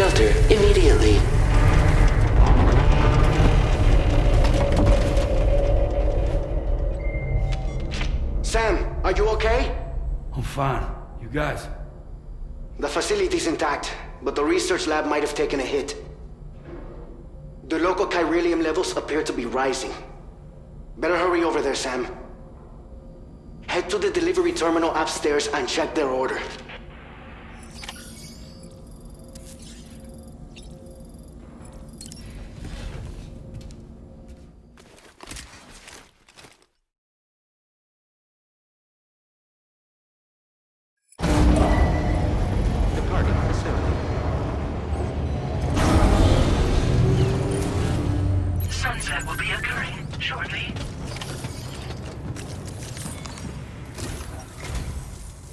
shelter immediately. Sam, are you okay? I'm fine. You guys? The facility's intact, but the research lab might have taken a hit. The local chiralium levels appear to be rising. Better hurry over there, Sam. Head to the delivery terminal upstairs and check their order. Sunset will be occurring shortly.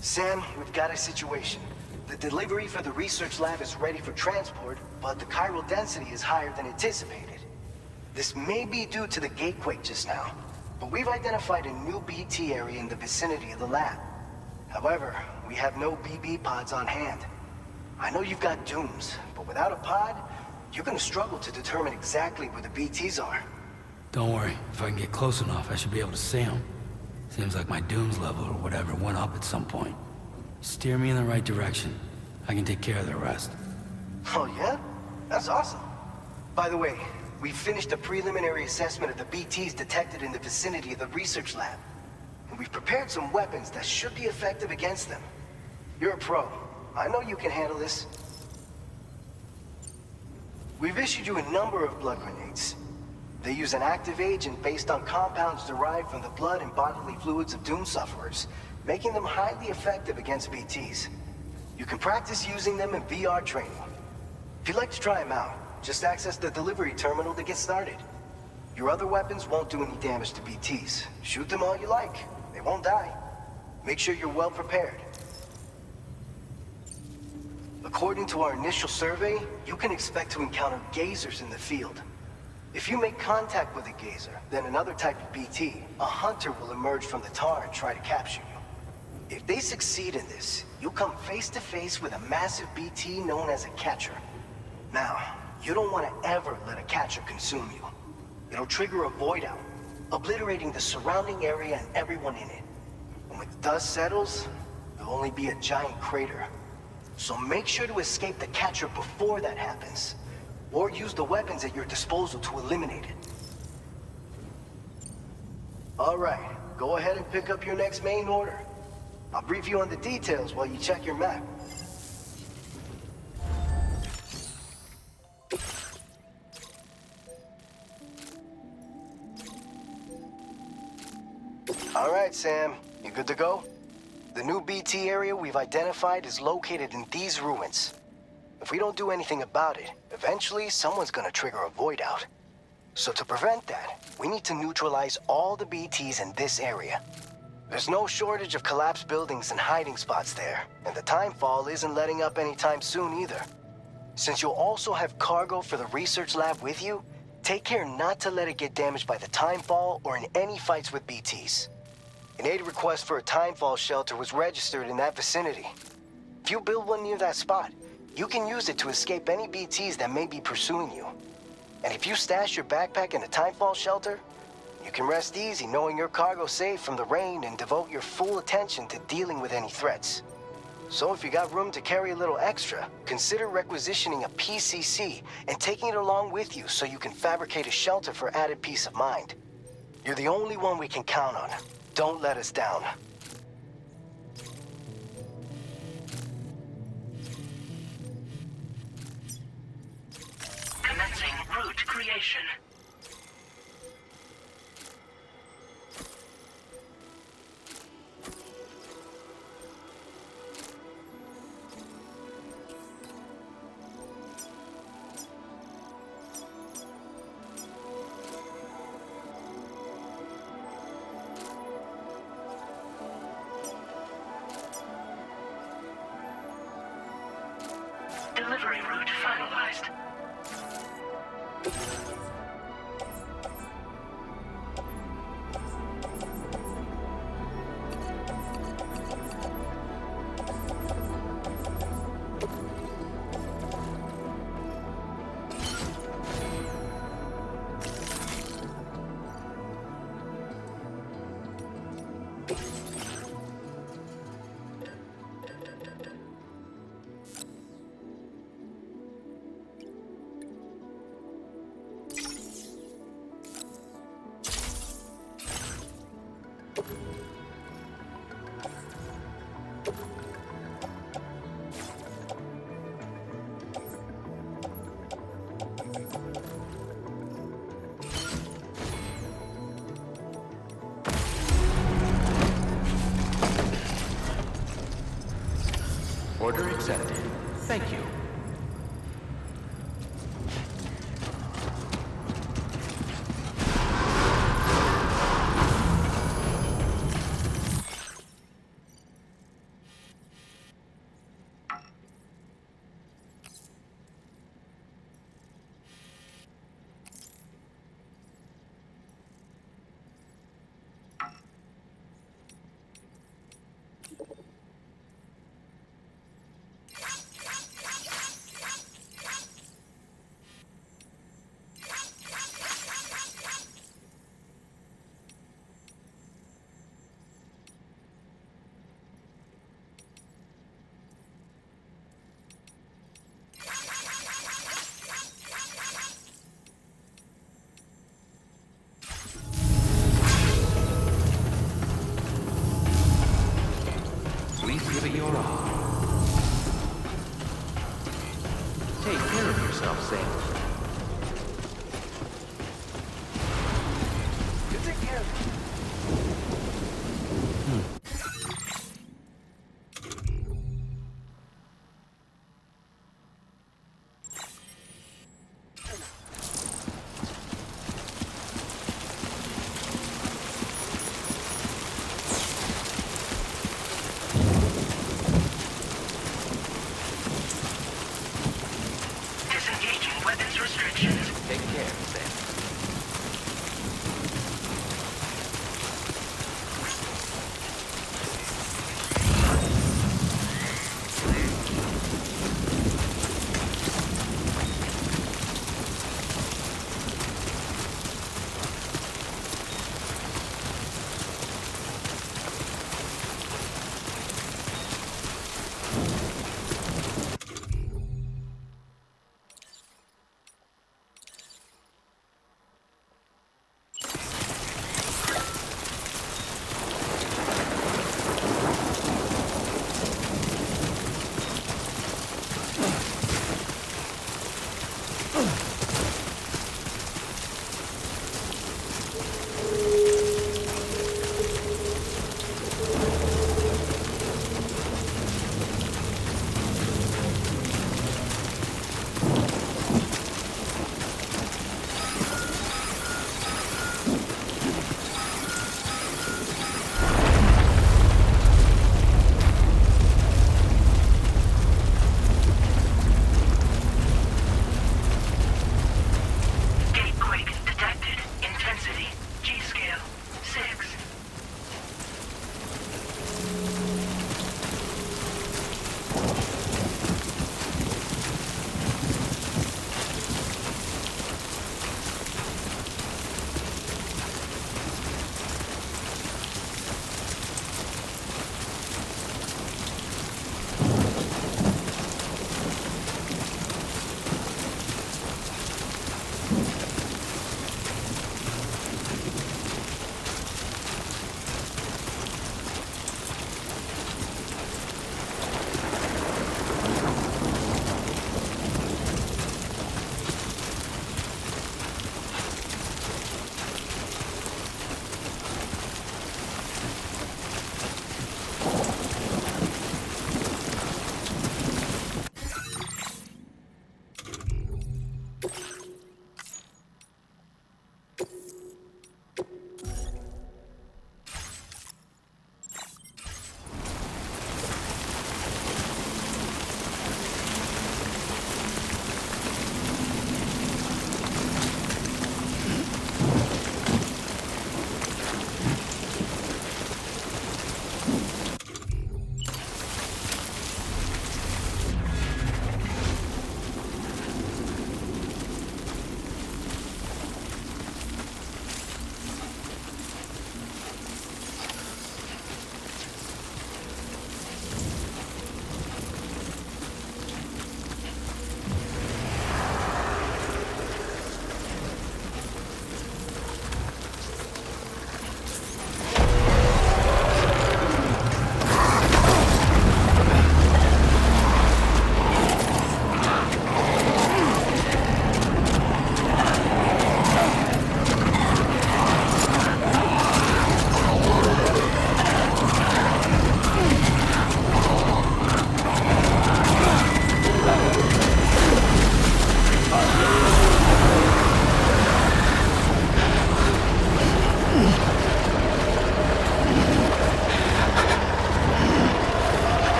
Sam, we've got a situation. The delivery for the research lab is ready for transport, but the chiral density is higher than anticipated. This may be due to the gatequake just now, but we've identified a new BT area in the vicinity of the lab. However, we have no BB pods on hand. I know you've got dooms, but without a pod, you're gonna struggle to determine exactly where the BTs are. Don't worry. If I can get close enough, I should be able to see them. Seems like my dooms level or whatever went up at some point. Steer me in the right direction. I can take care of the rest. Oh yeah? That's awesome. By the way, we finished a preliminary assessment of the BTs detected in the vicinity of the research lab. And we've prepared some weapons that should be effective against them. You're a pro. I know you can handle this. We've issued you a number of blood grenades. They use an active agent based on compounds derived from the blood and bodily fluids of Doom sufferers, making them highly effective against BTs. You can practice using them in VR training. If you'd like to try them out, just access the delivery terminal to get started. Your other weapons won't do any damage to BTs. Shoot them all you like. They won't die. Make sure you're well prepared. According to our initial survey, you can expect to encounter gazers in the field. If you make contact with a gazer, then another type of BT, a hunter will emerge from the tar and try to capture you. If they succeed in this, you'll come face to face with a massive BT known as a catcher. Now, you don't want to ever let a catcher consume you. It'll trigger a void out, obliterating the surrounding area and everyone in it. And when the dust settles, there'll only be a giant crater. So make sure to escape the catcher before that happens, or use the weapons at your disposal to eliminate it. All right, go ahead and pick up your next main order. I'll brief you on the details while you check your map. All right, Sam, you good to go? The new BT area we've identified is located in these ruins. If we don't do anything about it, eventually someone's gonna trigger a void out. So to prevent that, we need to neutralize all the BTs in this area. There's no shortage of collapsed buildings and hiding spots there, and the timefall isn't letting up anytime soon either. Since you'll also have cargo for the research lab with you, take care not to let it get damaged by the timefall or in any fights with BTs. An aid request for a timefall shelter was registered in that vicinity. If you build one near that spot, you can use it to escape any BTs that may be pursuing you. And if you stash your backpack in a timefall shelter, you can rest easy knowing your cargo's safe from the rain and devote your full attention to dealing with any threats. So if you got room to carry a little extra, consider requisitioning a PCC and taking it along with you so you can fabricate a shelter for added peace of mind. You're the only one we can count on. Don't let us down. Commencing route creation. Delivery route finalized. Order accepted. Thank you.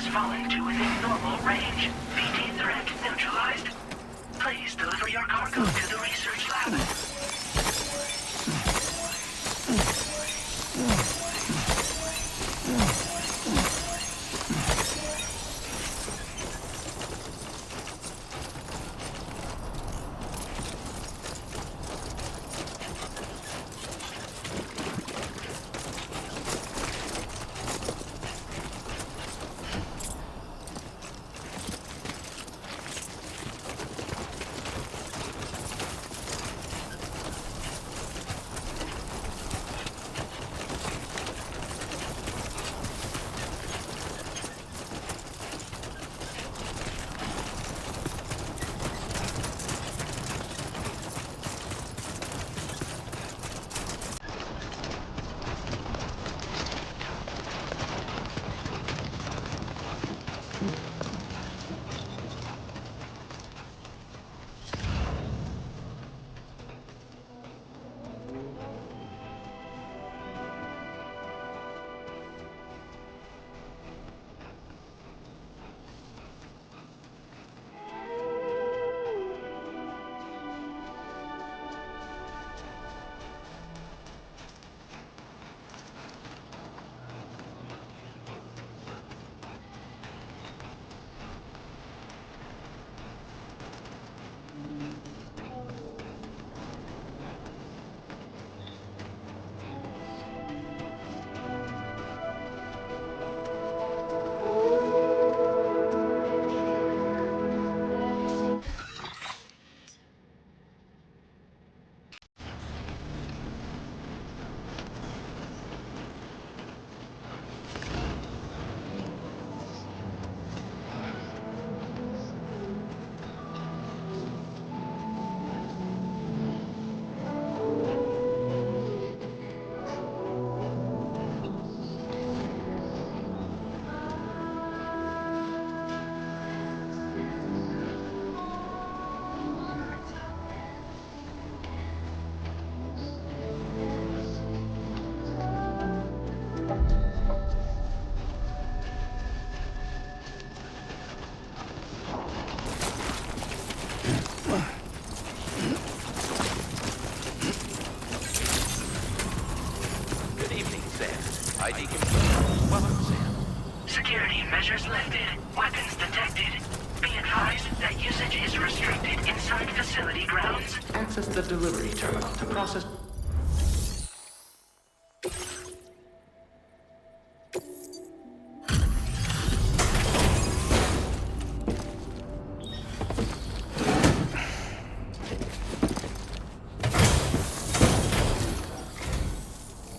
fallen to within normal range. BT threat neutralized. Please deliver your cargo to the research lab. Good evening, Sam. ID confirmed. Welcome, Sam. Security measures lifted. Weapons detected. Be advised that usage is restricted inside facility grounds. Access the delivery terminal to process...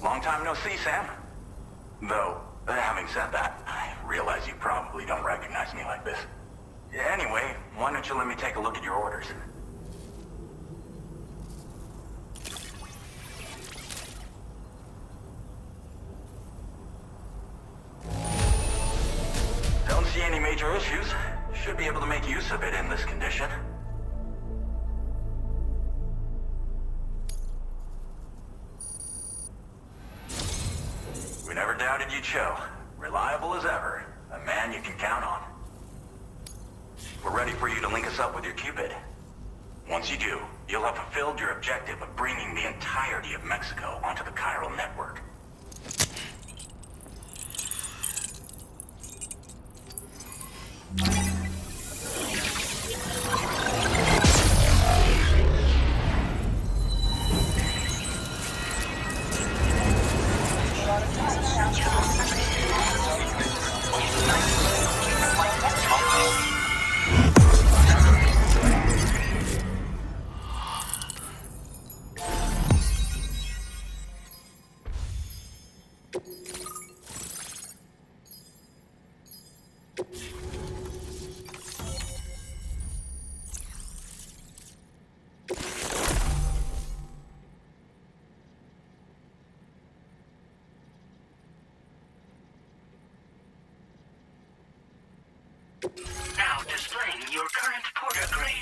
Long time no see, Sam. Though, having said that, I realize you probably don't recognize me like this. Anyway, why don't you let me take a look at your orders? Don't see any major issues. Should be able to make use of it in this condition. We never doubted you'd show. Reliable as ever. A man you can count on. We're ready for you to link us up with your Cupid. Once you do, you'll have fulfilled your objective of bringing the entirety of Mexico onto the chiral network. Now displaying your current porter grade.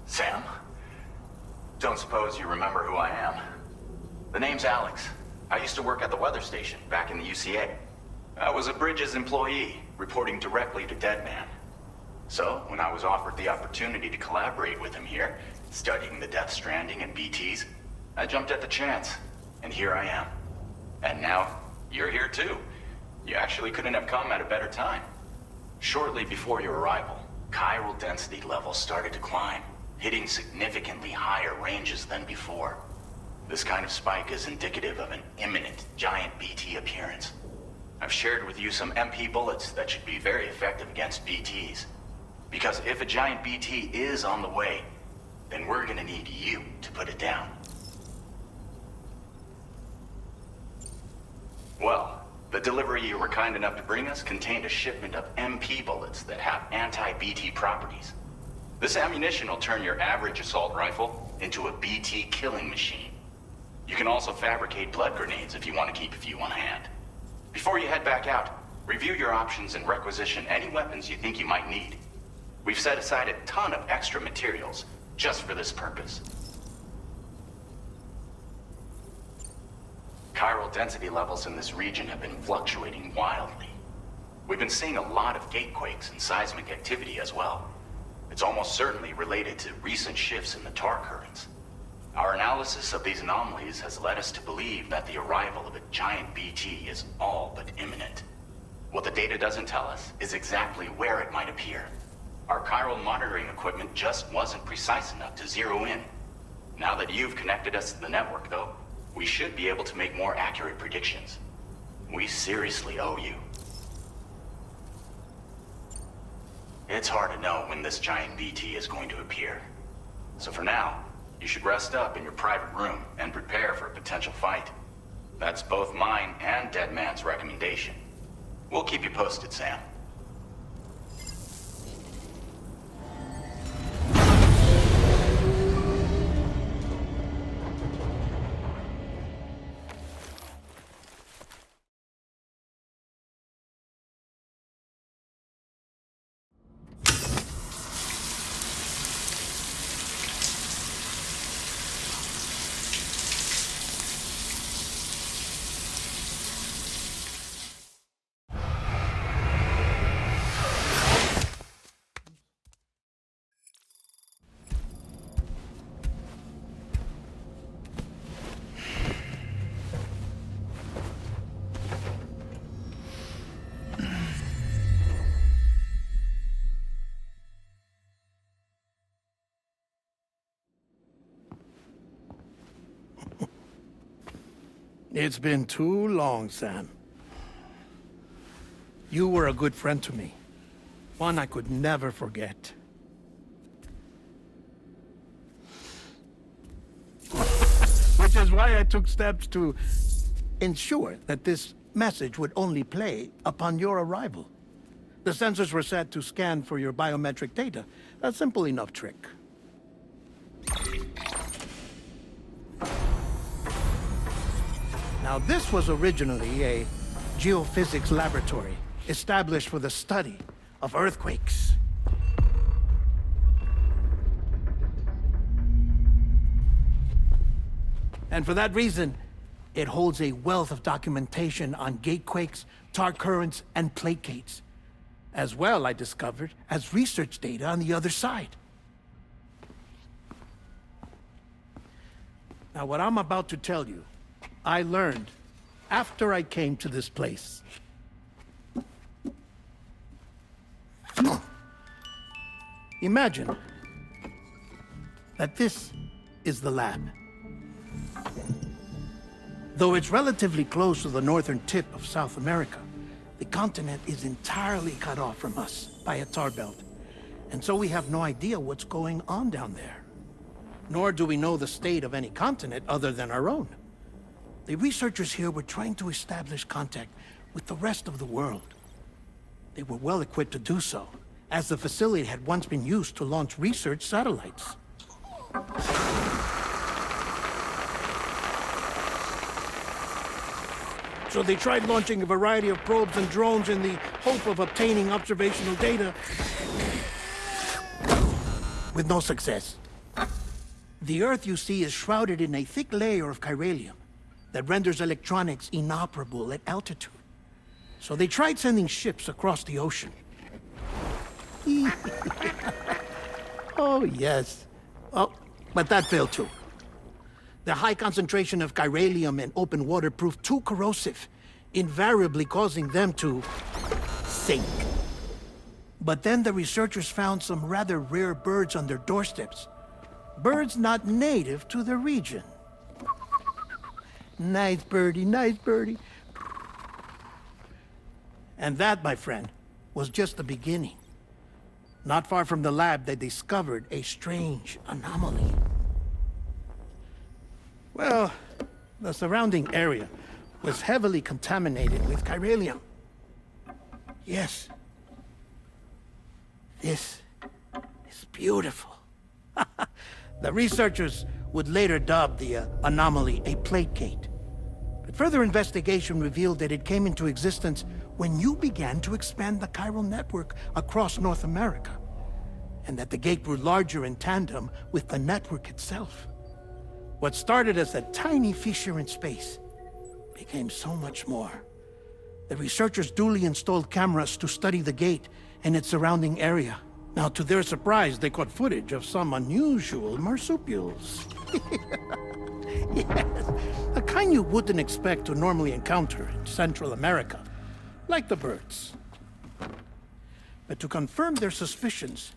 Sam? Don't suppose you remember who I am? The name's Alex. I used to work at the weather station back in the UCA. I was a Bridges employee, reporting directly to Deadman. So, when I was offered the opportunity to collaborate with him here, studying the Death Stranding and BTs, I jumped at the chance, and here I am. And now, you're here too. You actually couldn't have come at a better time. Shortly before your arrival, chiral density levels started to climb, hitting significantly higher ranges than before. This kind of spike is indicative of an imminent giant BT appearance. I've shared with you some MP bullets that should be very effective against BTs. Because if a giant BT is on the way, then we're gonna need you to put it down. Well, the delivery you were kind enough to bring us contained a shipment of MP bullets that have anti-BT properties. This ammunition will turn your average assault rifle into a BT killing machine. You can also fabricate blood grenades if you want to keep a few on hand. Before you head back out, review your options and requisition any weapons you think you might need. We've set aside a ton of extra materials just for this purpose. Chiral density levels in this region have been fluctuating wildly. We've been seeing a lot of gatequakes and seismic activity as well. It's almost certainly related to recent shifts in the tar currents. Our analysis of these anomalies has led us to believe that the arrival of a giant BT is all but imminent. What the data doesn't tell us is exactly where it might appear. Our chiral monitoring equipment just wasn't precise enough to zero in. Now that you've connected us to the network, though, we should be able to make more accurate predictions. We seriously owe you. It's hard to know when this giant BT is going to appear. So for now, you should rest up in your private room and prepare for a potential fight. That's both mine and Deadman's recommendation. We'll keep you posted, Sam. It's been too long, Sam. You were a good friend to me. One I could never forget. Which is why I took steps to ensure that this message would only play upon your arrival. The sensors were set to scan for your biometric data. A simple enough trick. Now, this was originally a geophysics laboratory established for the study of earthquakes. And for that reason, it holds a wealth of documentation on gatequakes, tar currents, and placates. As well, I discovered, as research data on the other side. Now, what I'm about to tell you, I learned after I came to this place. Imagine that this is the lab. Though it's relatively close to the northern tip of South America, the continent is entirely cut off from us by a tar belt. And so we have no idea what's going on down there. Nor do we know the state of any continent other than our own. The researchers here were trying to establish contact with the rest of the world. They were well equipped to do so, as the facility had once been used to launch research satellites. So they tried launching a variety of probes and drones in the hope of obtaining observational data. with no success. The Earth, you see, is shrouded in a thick layer of chiralium that renders electronics inoperable at altitude. So they tried sending ships across the ocean. Oh, yes. Oh, but that failed too. The high concentration of chiralium in open water proved too corrosive, invariably causing them to sink. But then the researchers found some rather rare birds on their doorsteps. Birds not native to the region. Nice birdie, nice birdie. And that, my friend, was just the beginning. Not far from the lab, they discovered a strange anomaly. Well, the surrounding area was heavily contaminated with chiralium. Yes. This is beautiful. The researchers would later dub the anomaly a plate gate. But further investigation revealed that it came into existence when you began to expand the chiral network across North America, and that the gate grew larger in tandem with the network itself. What started as a tiny fissure in space became so much more. The researchers duly installed cameras to study the gate and its surrounding area. Now, to their surprise, they caught footage of some unusual marsupials. Yes, a kind you wouldn't expect to normally encounter in Central America, like the birds. But to confirm their suspicions,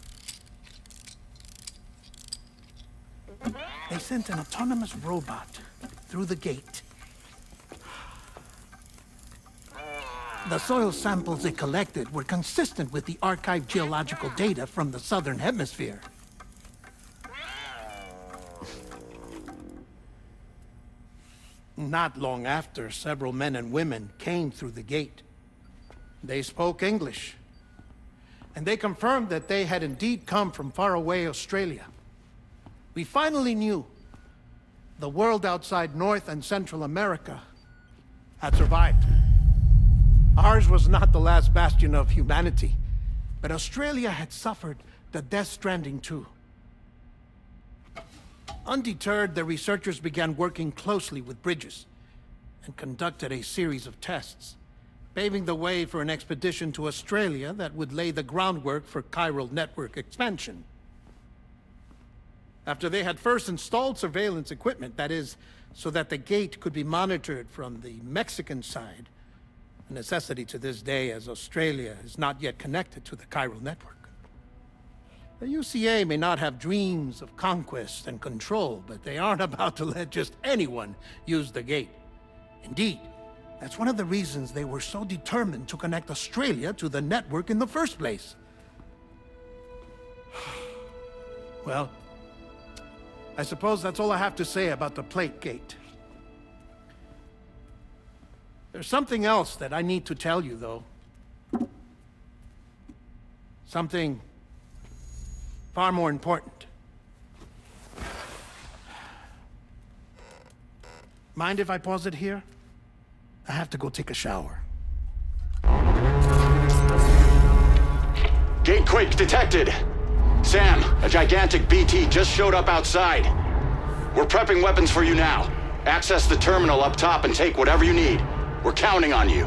they sent an autonomous robot through the gate. The soil samples it collected were consistent with the archived geological data from the southern hemisphere. Not long after, several men and women came through the gate. They spoke English, and they confirmed that they had indeed come from faraway Australia. We finally knew the world outside North and Central America had survived. Ours was not the last bastion of humanity, but Australia had suffered the death stranding too. Undeterred, the researchers began working closely with Bridges and conducted a series of tests, paving the way for an expedition to Australia that would lay the groundwork for chiral network expansion. After they had first installed surveillance equipment, that is, so that the gate could be monitored from the Mexican side, a necessity to this day as Australia is not yet connected to the chiral network. The UCA may not have dreams of conquest and control, but they aren't about to let just anyone use the gate. Indeed, that's one of the reasons they were so determined to connect Australia to the network in the first place. Well, I suppose that's all I have to say about the plate gate. There's something else that I need to tell you, though. Something far more important. Mind if I pause it here? I have to go take a shower. Gate quake detected. Sam, a gigantic BT just showed up outside. We're prepping weapons for you now. Access the terminal up top and take whatever you need. We're counting on you.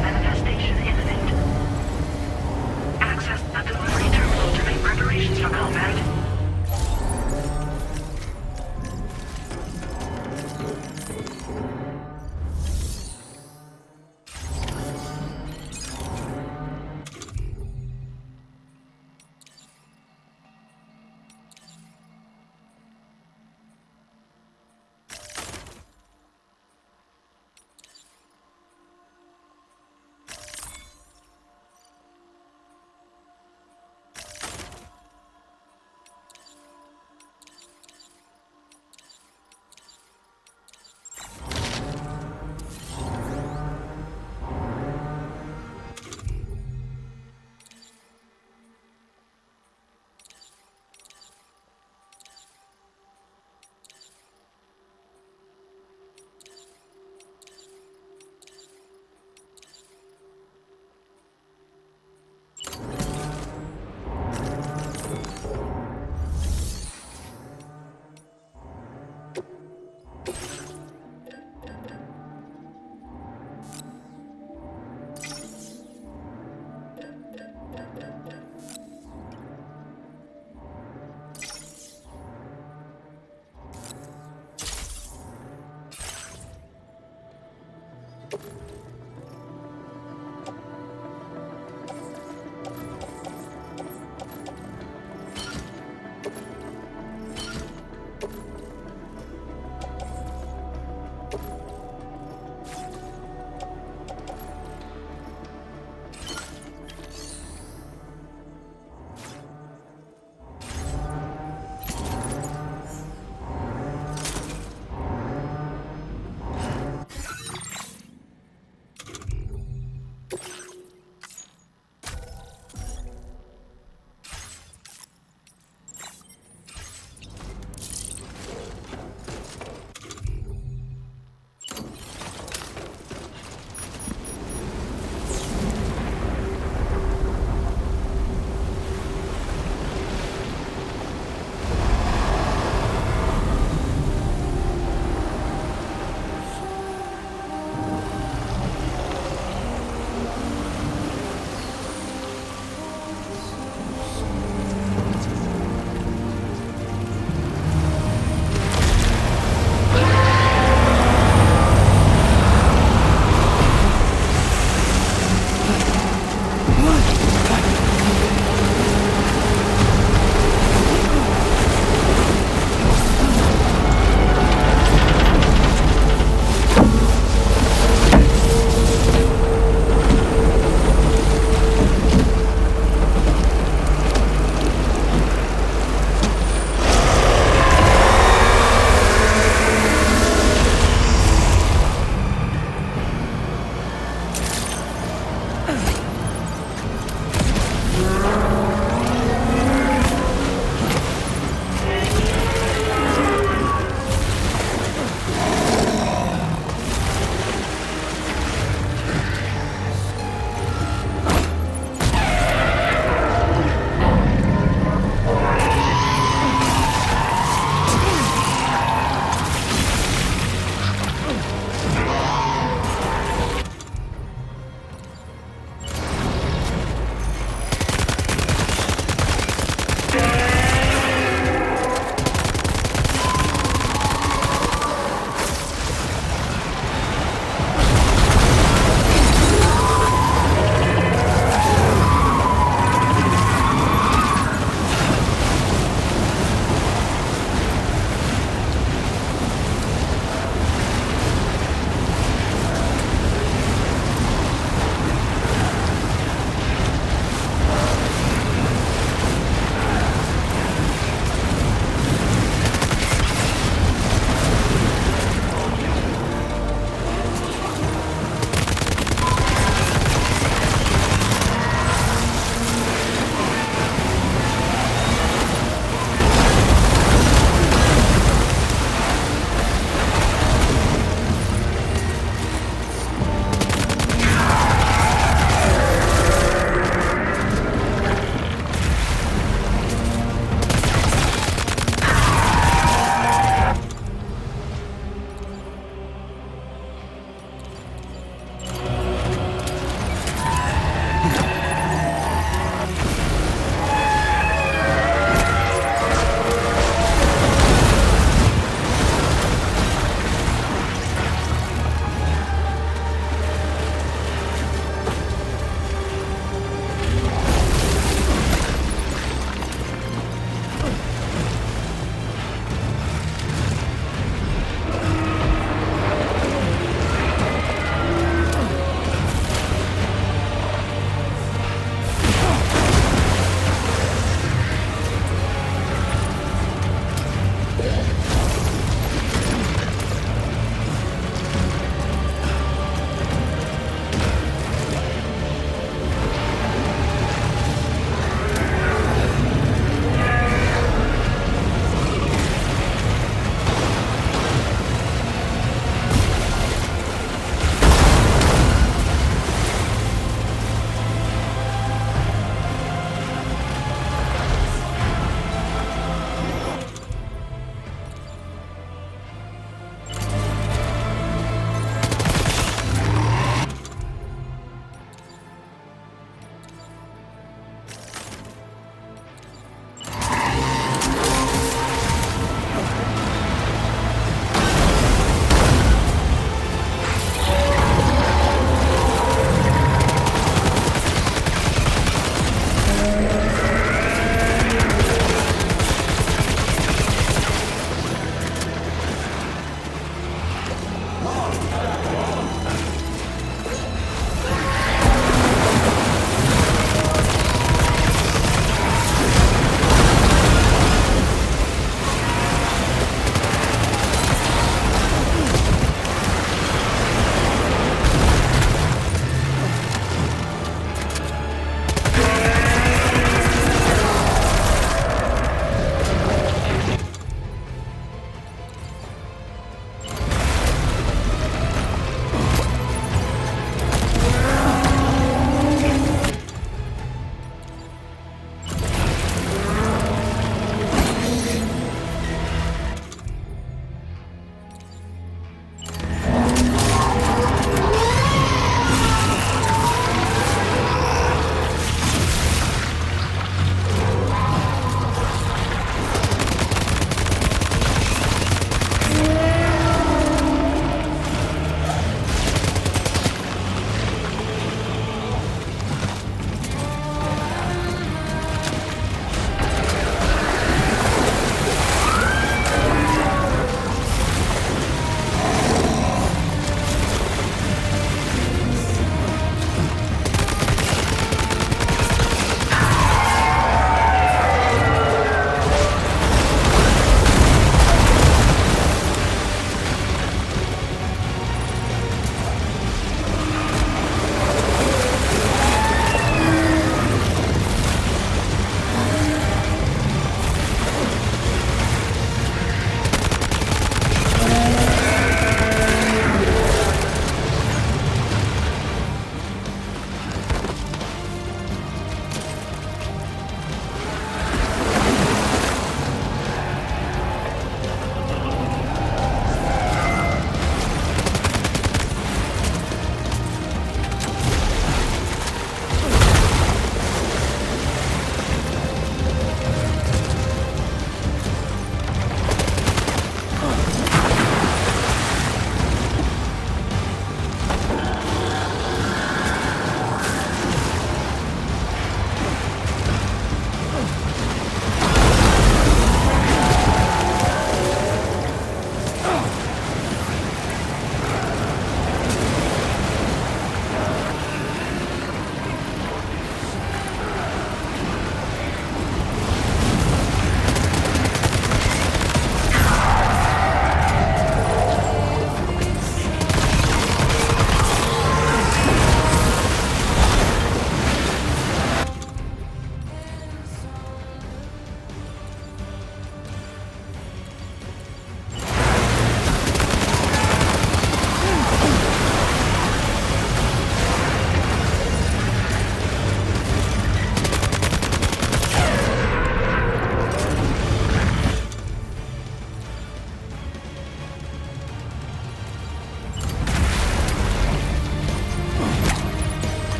Manifestation imminent. Access the delivery terminal to make preparations for combat.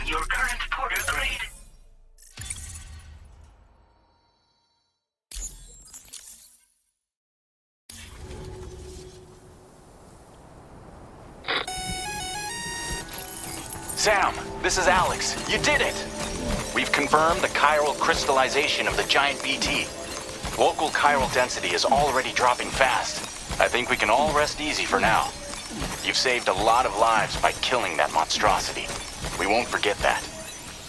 Your current porter grade. Sam, this is Alex. You did it! We've confirmed the chiral crystallization of the giant BT. Local chiral density is already dropping fast. I think we can all rest easy for now. You've saved a lot of lives by killing that monstrosity. We won't forget that.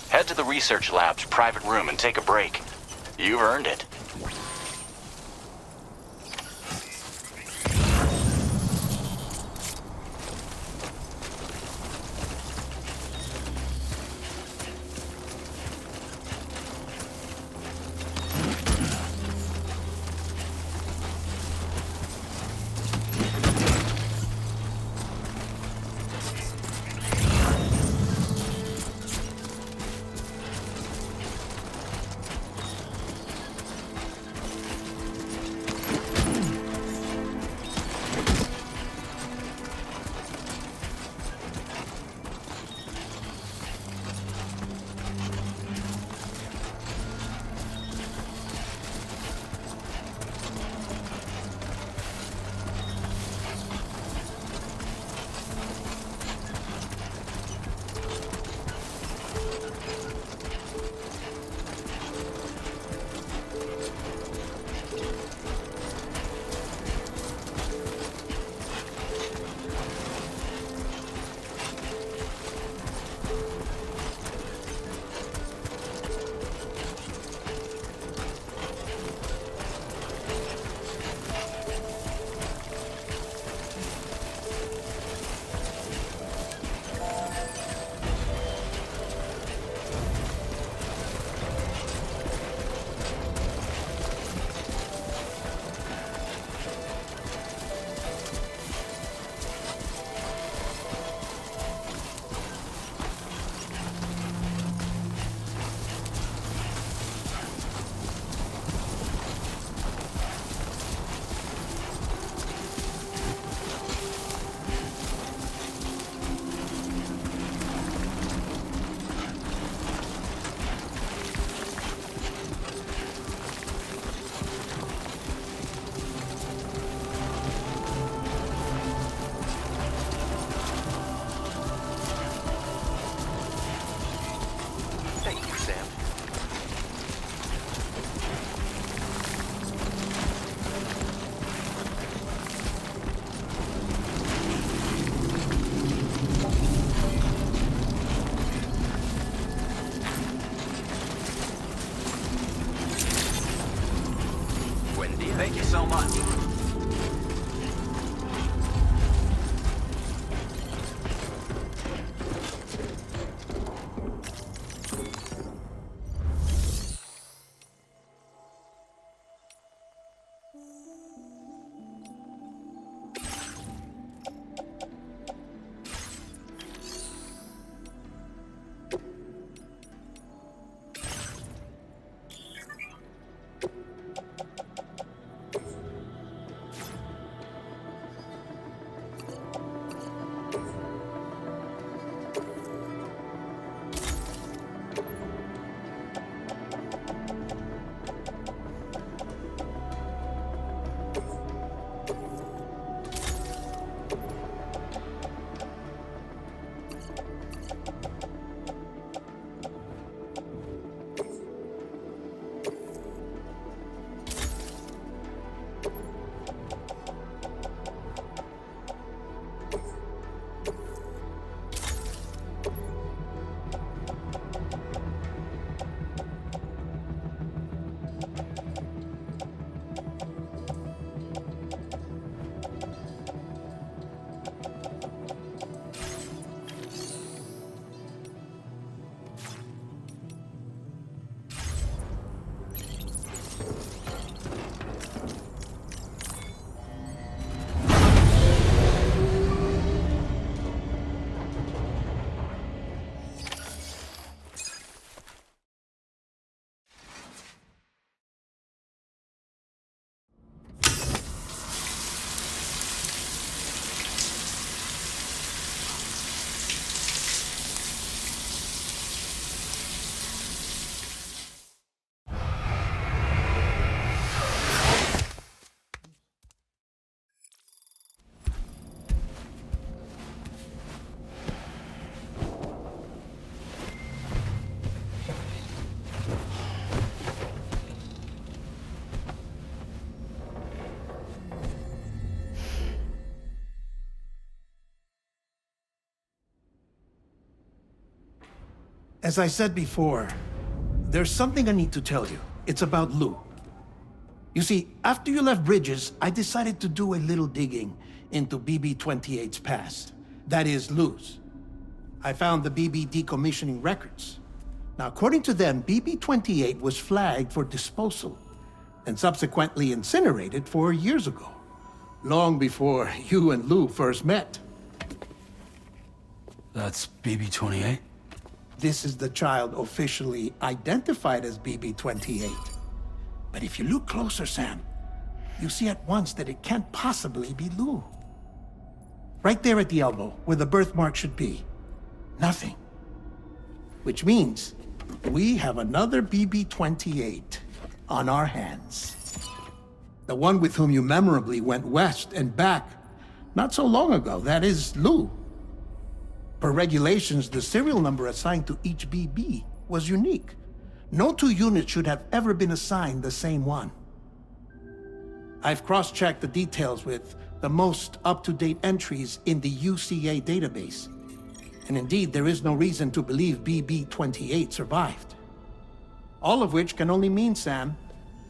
Head to the research lab's private room and take a break. You've earned it. As I said before, there's something I need to tell you. It's about Lou. You see, after you left Bridges, I decided to do a little digging into BB-28's past. That is, Lou's. I found the BB decommissioning records. Now, according to them, BB-28 was flagged for disposal and subsequently incinerated 4 years ago, long before you and Lou first met. That's BB-28? This is the child officially identified as BB-28. But if you look closer, Sam, you see at once that it can't possibly be Lou. Right there at the elbow, where the birthmark should be. Nothing. Which means we have another BB-28 on our hands. The one with whom you memorably went west and back not so long ago, that is Lou. Per regulations, the serial number assigned to each BB was unique. No two units should have ever been assigned the same one. I've cross-checked the details with the most up-to-date entries in the UCA database. And indeed, there is no reason to believe BB-28 survived. All of which can only mean, Sam,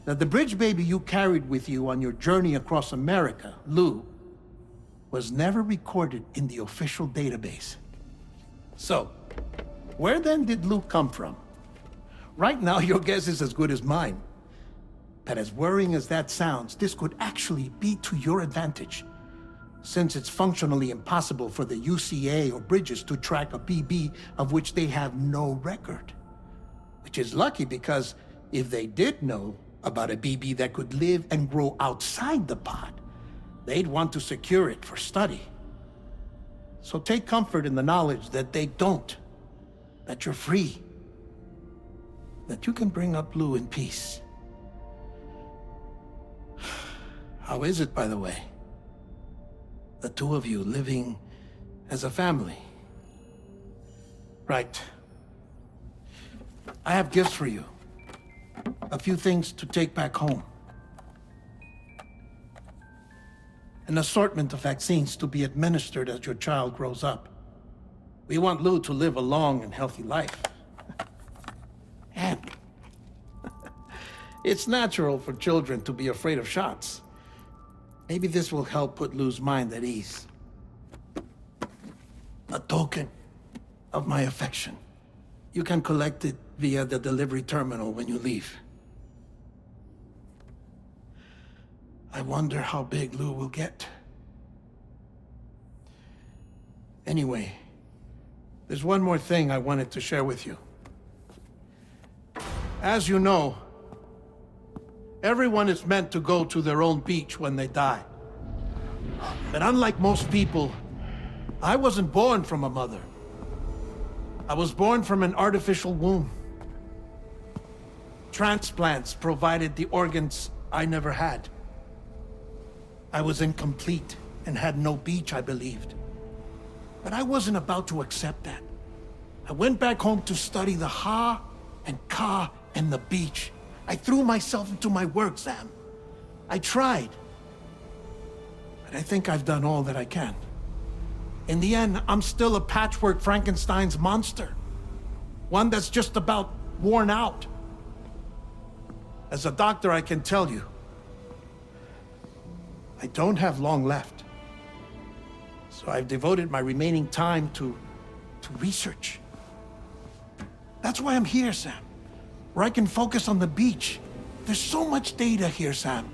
that the bridge baby you carried with you on your journey across America, Lou, was never recorded in the official database. So, where then did Lou come from? Right now, your guess is as good as mine. But as worrying as that sounds, this could actually be to your advantage, since it's functionally impossible for the UCA or Bridges to track a BB of which they have no record. Which is lucky, because if they did know about a BB that could live and grow outside the pod, they'd want to secure it for study. So take comfort in the knowledge that they don't, that you're free, that you can bring up Lou in peace. How is it, by the way? The two of you living as a family? Right. I have gifts for you. A few things to take back home. An assortment of vaccines to be administered as your child grows up. We want Lou to live a long and healthy life. And it's natural for children to be afraid of shots. Maybe this will help put Lou's mind at ease. A token of my affection. You can collect it via the delivery terminal when you leave. I wonder how big Lou will get. Anyway, there's one more thing I wanted to share with you. As you know, everyone is meant to go to their own beach when they die. But unlike most people, I wasn't born from a mother. I was born from an artificial womb. Transplants provided the organs I never had. I was incomplete and had no beach, I believed. But I wasn't about to accept that. I went back home to study the Ha and Ka and the beach. I threw myself into my work, Sam. I tried. But I think I've done all that I can. In the end, I'm still a patchwork Frankenstein's monster. One that's just about worn out. As a doctor, I can tell you, I don't have long left. So I've devoted my remaining time to research. That's why I'm here, Sam. Where I can focus on the beach. There's so much data here, Sam.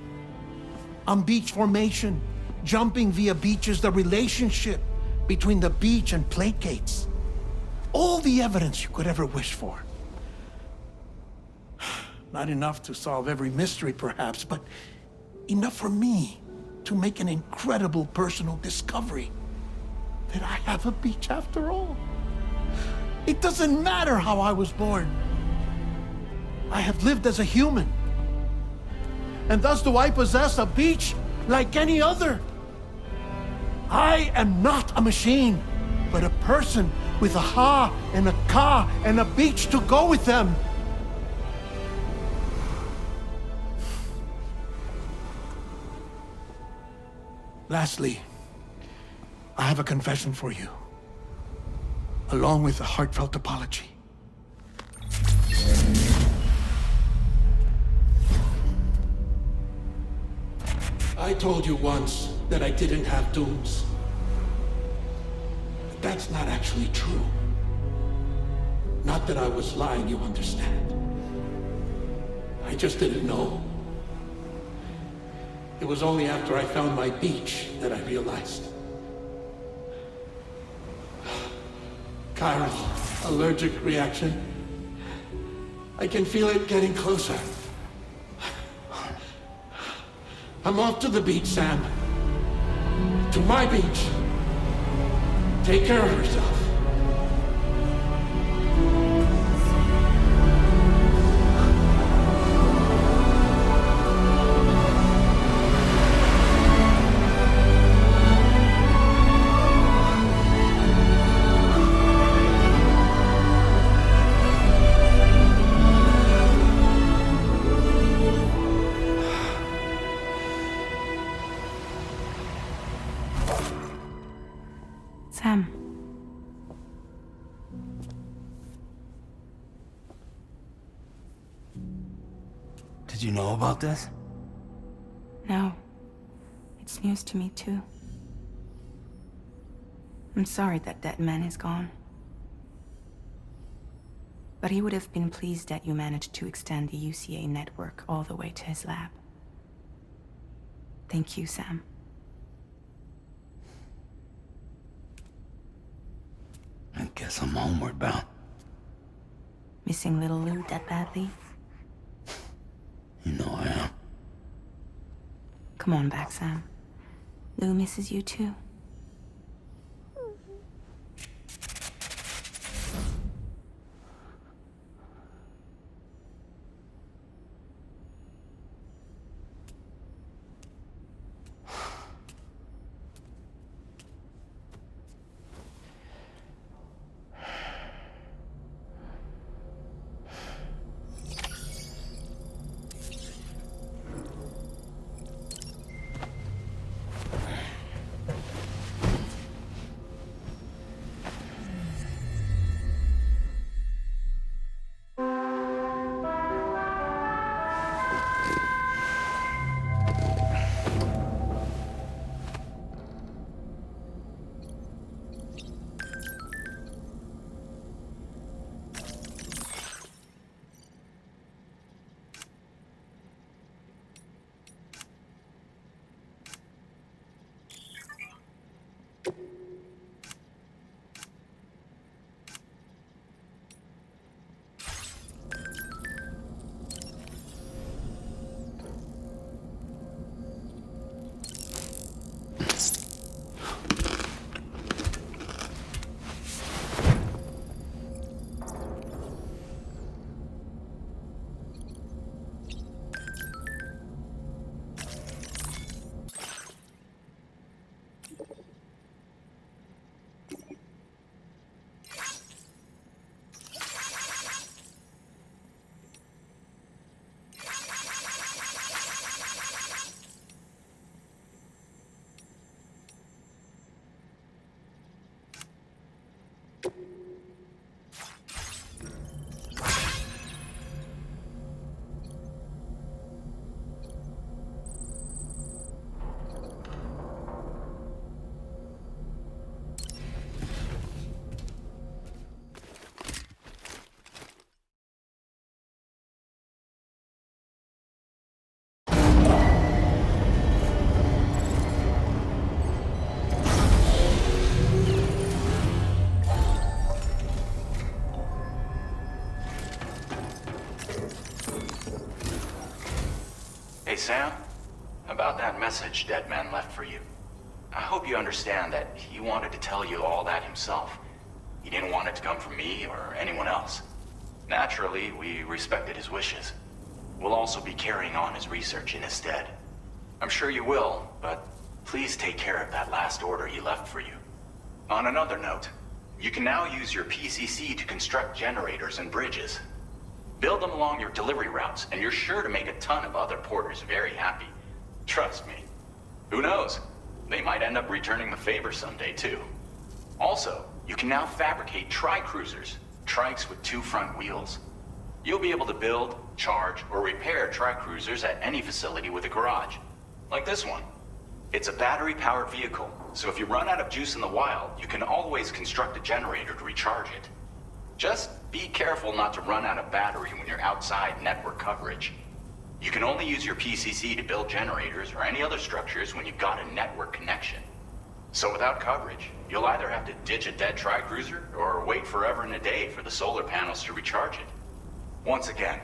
On beach formation, jumping via beaches, the relationship between the beach and plate gates. All the evidence you could ever wish for. Not enough to solve every mystery, perhaps, but enough for me to make an incredible personal discovery that I have a beach after all. It doesn't matter how I was born. I have lived as a human. And thus do I possess a beach like any other. I am not a machine, but a person with a Ha and a Ka and a beach to go with them. Lastly, I have a confession for you, along with a heartfelt apology. I told you once that I didn't have dooms. But that's not actually true. Not that I was lying, you understand. I just didn't know. It was only after I found my beach that I realized. Chiral allergic reaction. I can feel it getting closer. I'm off to the beach, Sam. To my beach. Take care of yourself. Sam. Did you know about this? No. It's news to me, too. I'm sorry that that man is gone. But he would have been pleased that you managed to extend the UCA network all the way to his lab. Thank you, Sam. I guess I'm homeward bound. Missing little Lou that badly? You know I am. Come on back, Sam. Lou misses you too. Hey, Sam. About that message Deadman left for you. I hope you understand that he wanted to tell you all that himself. He didn't want it to come from me or anyone else. Naturally, we respected his wishes. We'll also be carrying on his research in his stead. I'm sure you will, but please take care of that last order he left for you. On another note, you can now use your PCC to construct generators and bridges. Build them along your delivery routes, and you're sure to make a ton of other porters very happy. Trust me. Who knows? They might end up returning the favor someday, too. Also, you can now fabricate tri-cruisers, trikes with 2 front wheels. You'll be able to build, charge, or repair tri-cruisers at any facility with a garage. Like this one. It's a battery-powered vehicle, so if you run out of juice in the wild, you can always construct a generator to recharge it. Just be careful not to run out of battery when you're outside network coverage. You can only use your PCC to build generators or any other structures when you've got a network connection. So without coverage, you'll either have to ditch a dead tri-cruiser or wait forever and a day for the solar panels to recharge it. Once again,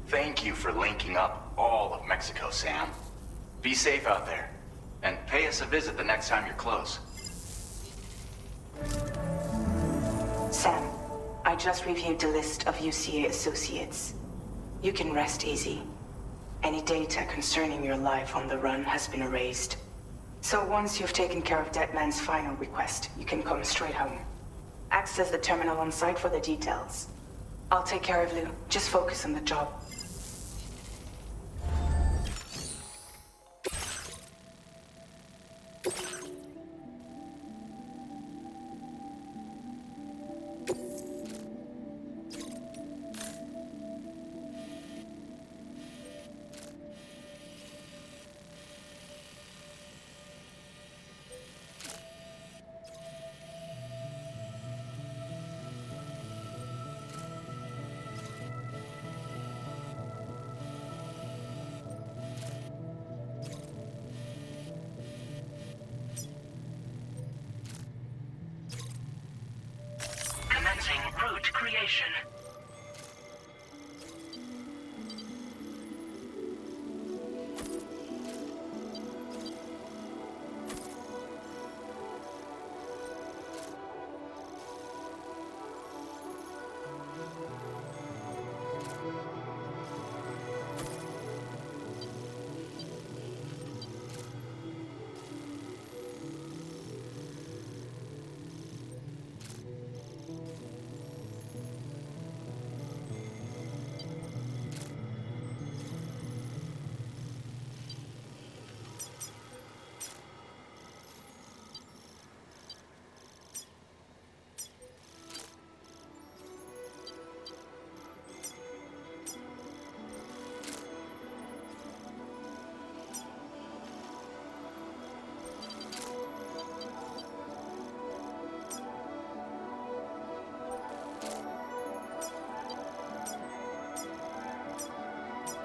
thank you for linking up all of Mexico, Sam. Be safe out there, and pay us a visit the next time you're close. Sam, I just reviewed the list of UCA associates. You can rest easy. Any data concerning your life on the run has been erased. So once you've taken care of Deadman's final request, you can come straight home. Access the terminal on site for the details. I'll take care of Lou. Just focus on the job. Commencing route creation.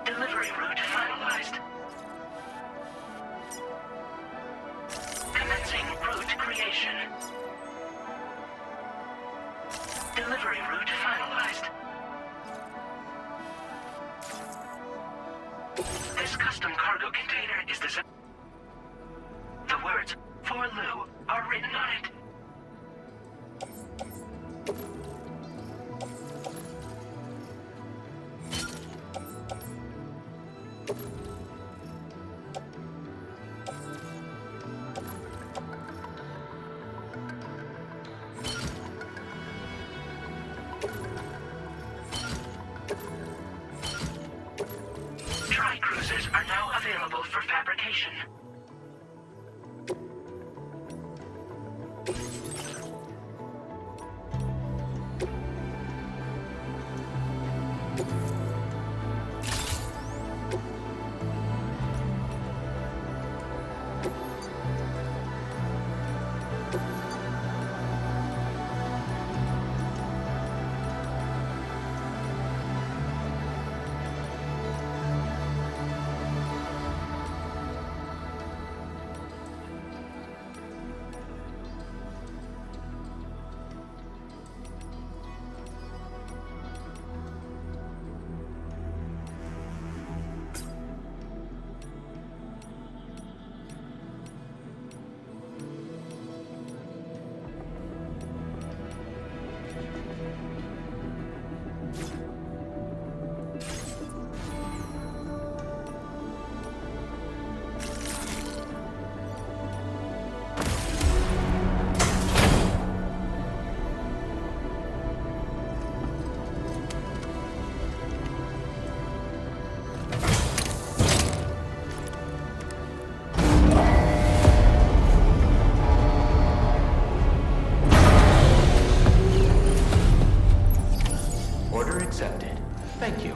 Delivery route finalized. Commencing route creation. Delivery route finalized. This custom cargo container is designed. The words "For Lou" are written on it. Tri-cruisers are now available for fabrication. Order accepted. Thank you.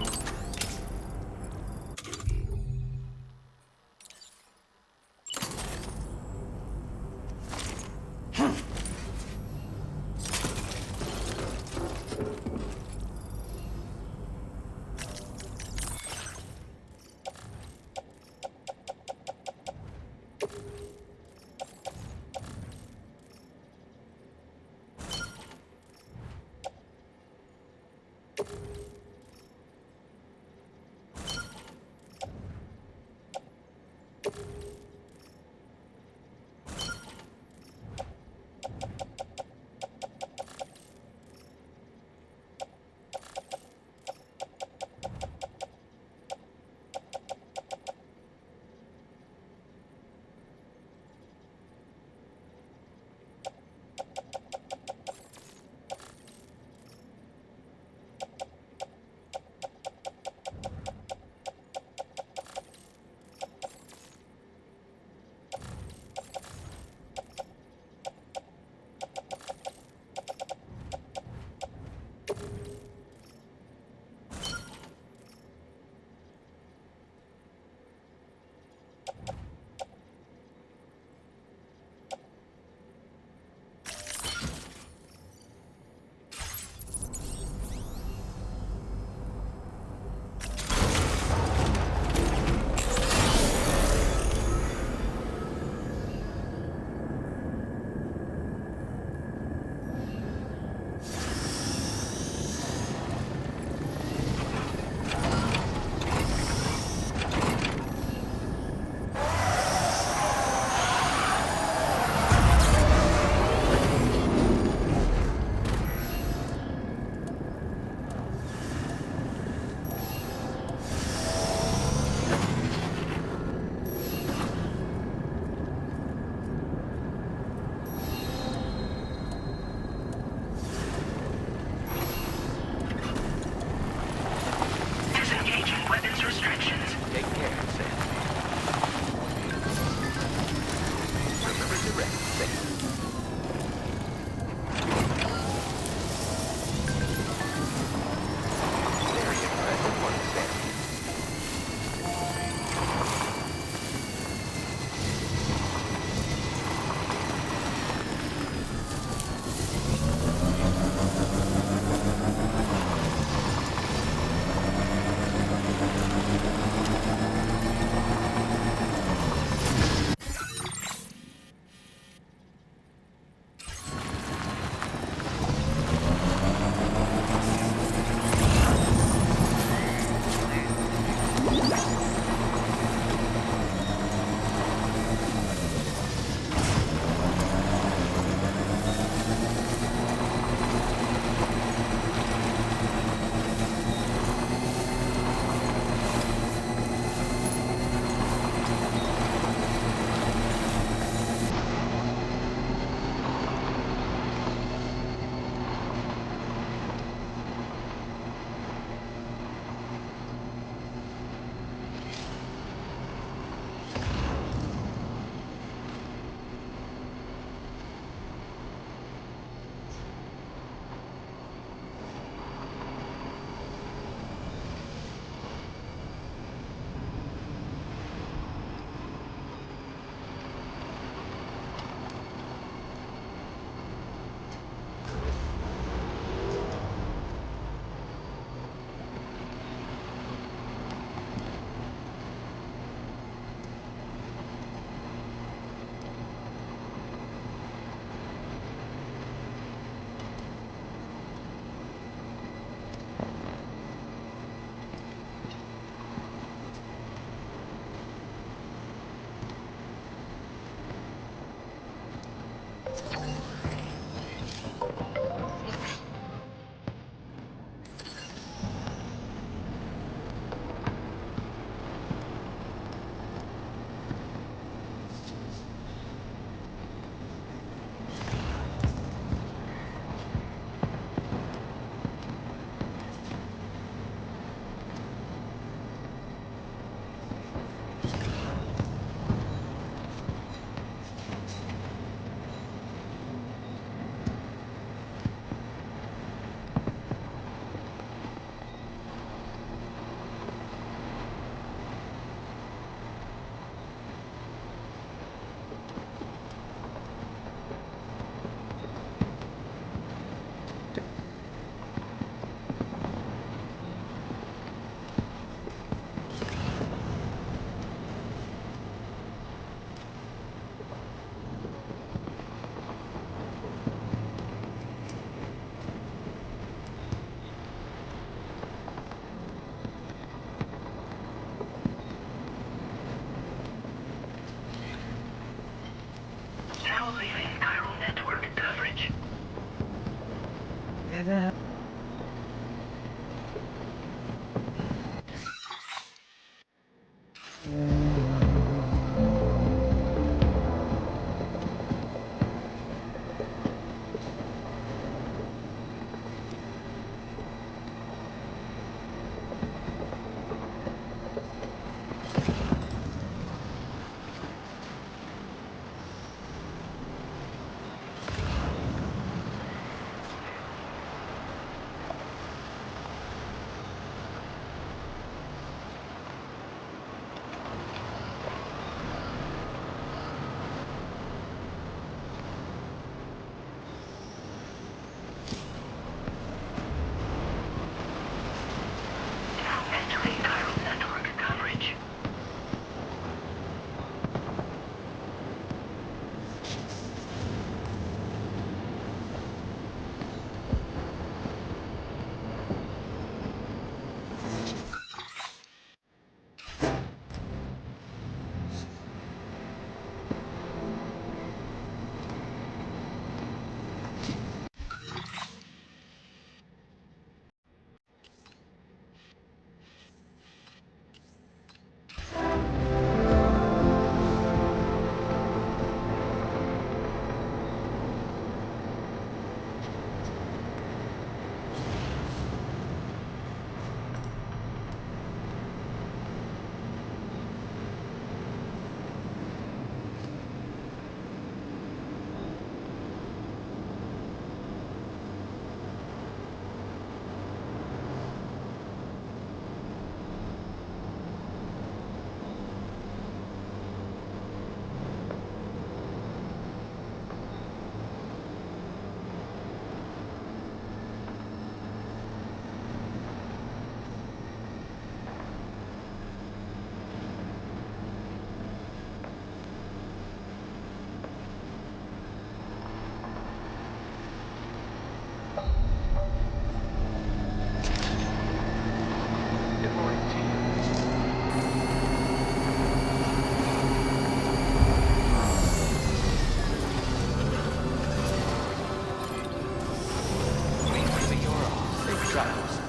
cycles.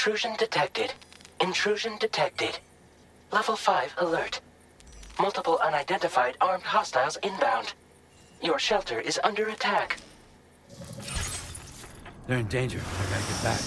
Intrusion detected. Intrusion detected. Level 5 alert. Multiple unidentified armed hostiles inbound. Your shelter is under attack. They're in danger. I gotta get back.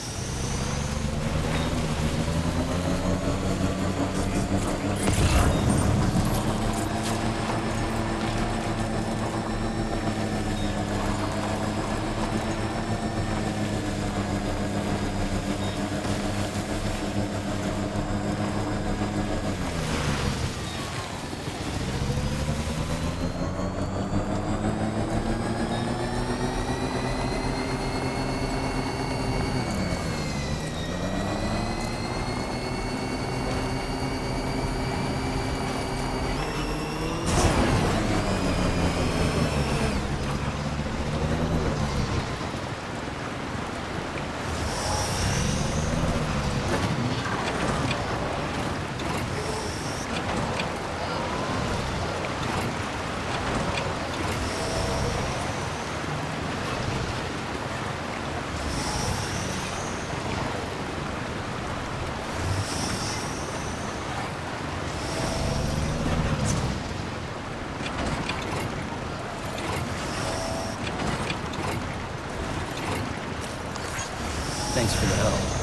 Thanks for the help.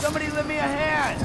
Somebody lend me a hand!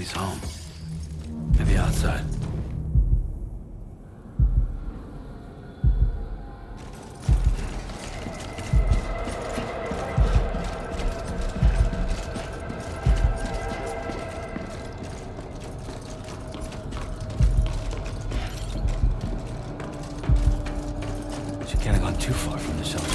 he's home. Maybe outside. She can't have gone too far from the shelter.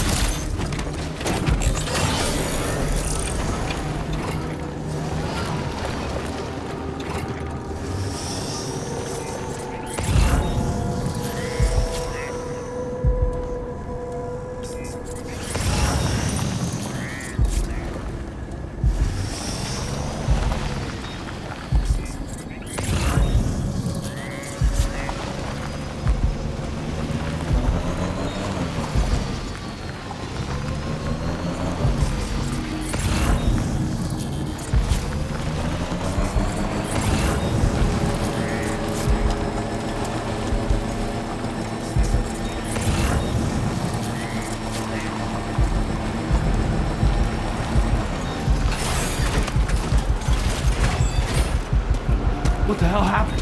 What the hell happened?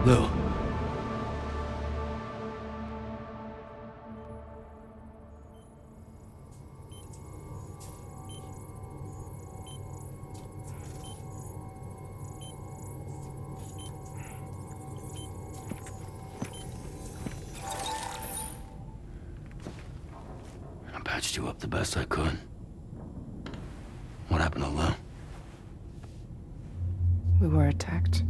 Lou. I patched you up the best I could. What happened to Lou? We were attacked.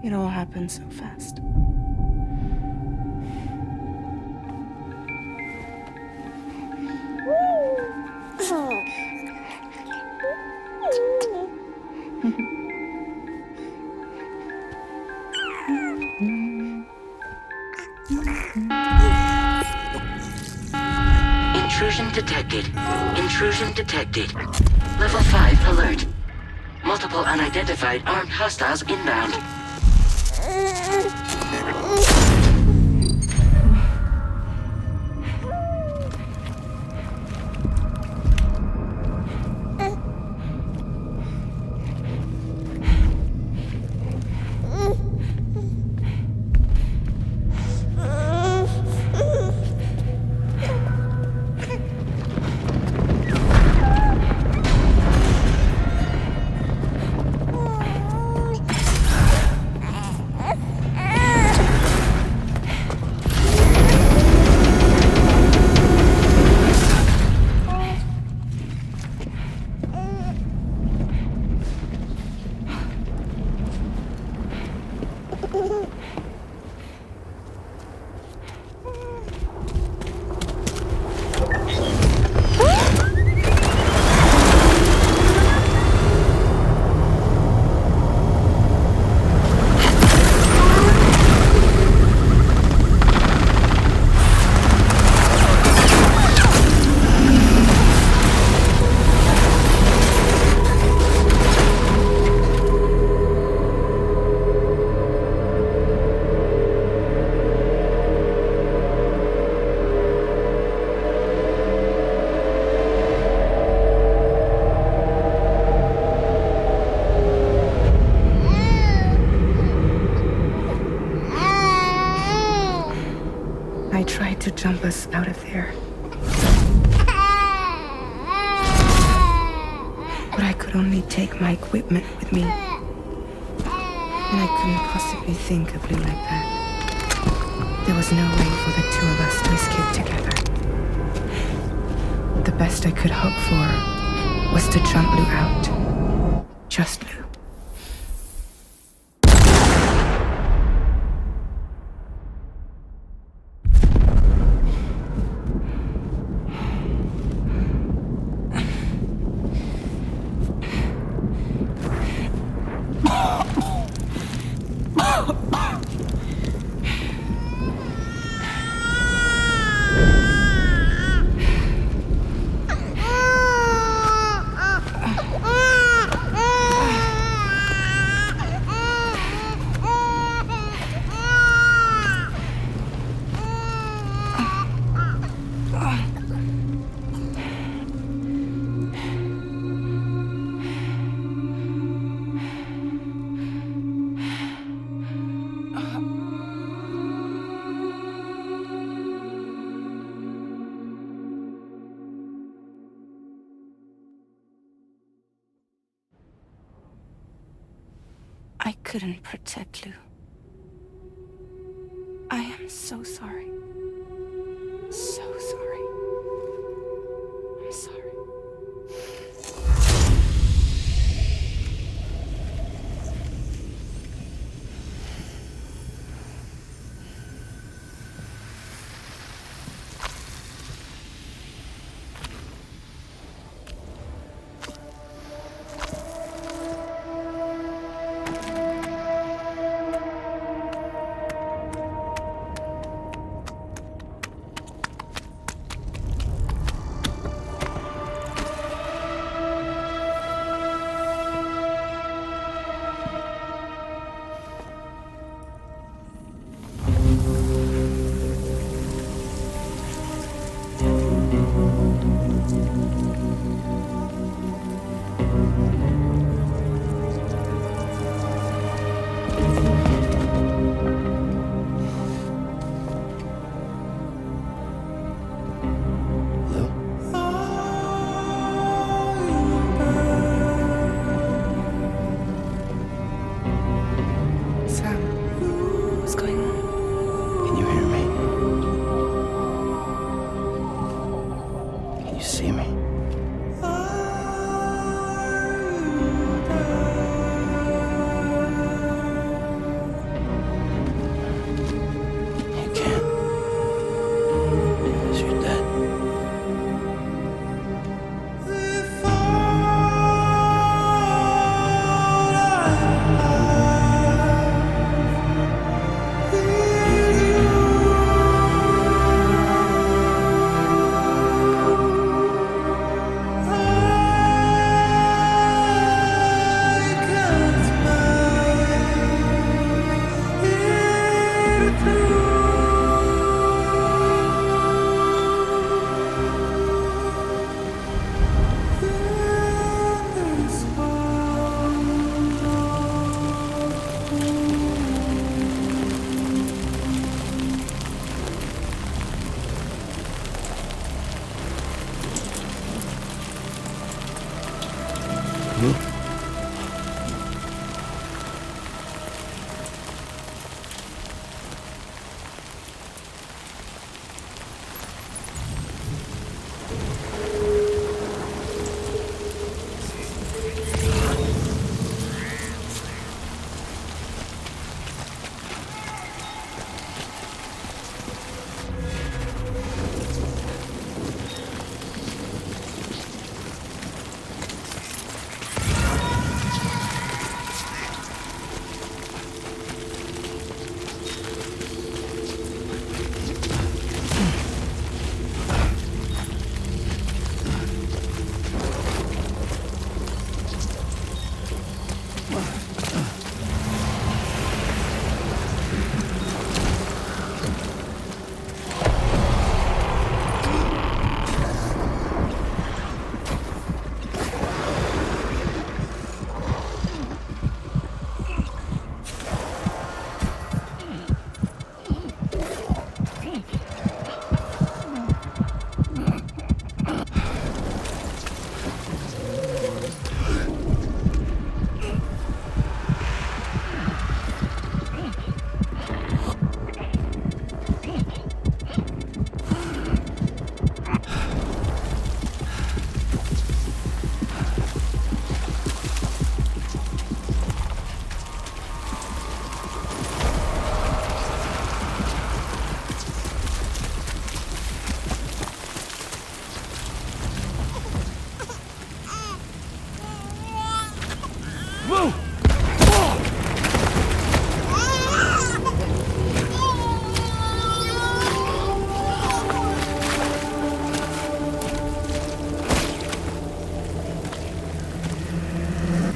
It all happened so fast. Intrusion detected. Intrusion detected. Level 5 alert. Multiple unidentified armed hostiles inbound. I tried to jump us out of there. But I could only take my equipment with me. And I couldn't possibly think of Lou like that. There was no way for the two of us to escape together. The best I could hope for was to jump Lou out. Just Lou. I couldn't protect Lou. I am so sorry. So sorry. I'm sorry.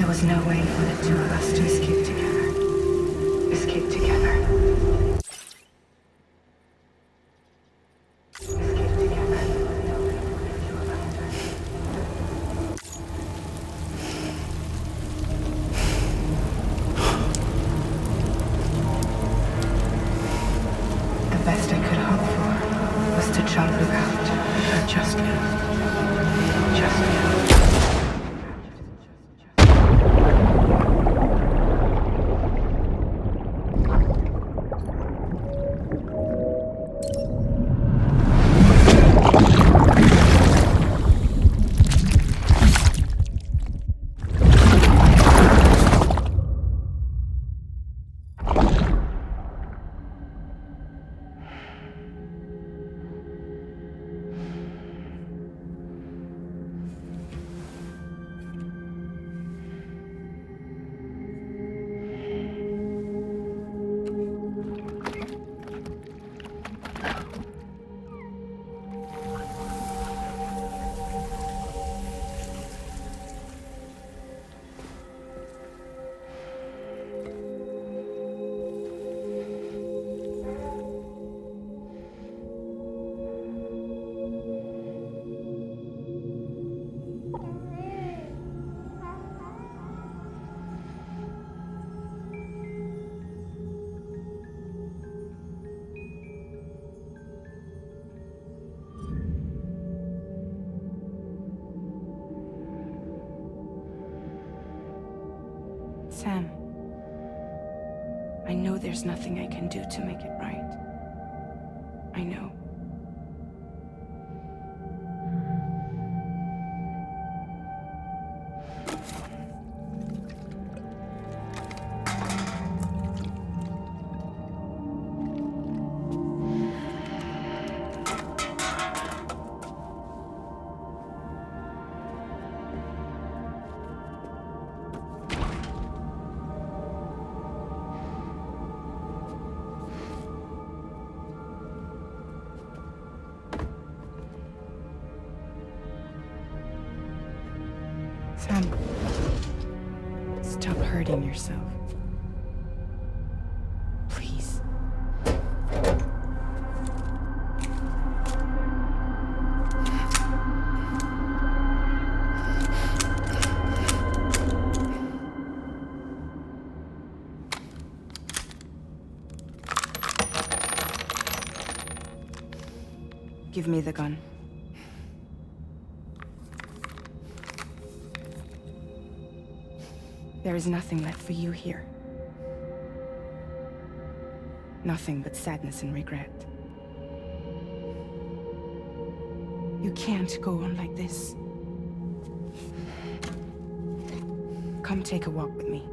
was no way for the two of us to escape together. Escape together. Escape together. The best I could hope for was to jump Luke out. Just Luke. Just Luke. Sam, I know there's nothing I can do to make it right. I know. Sam, stop hurting yourself. Please. Give me the gun. There is nothing left for you here. Nothing but sadness and regret. You can't go on like this. Come take a walk with me.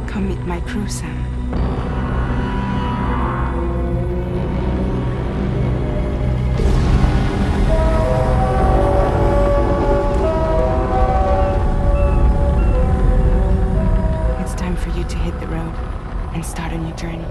Come meet my crew, Sam. It's time for you to hit the road and start a new journey.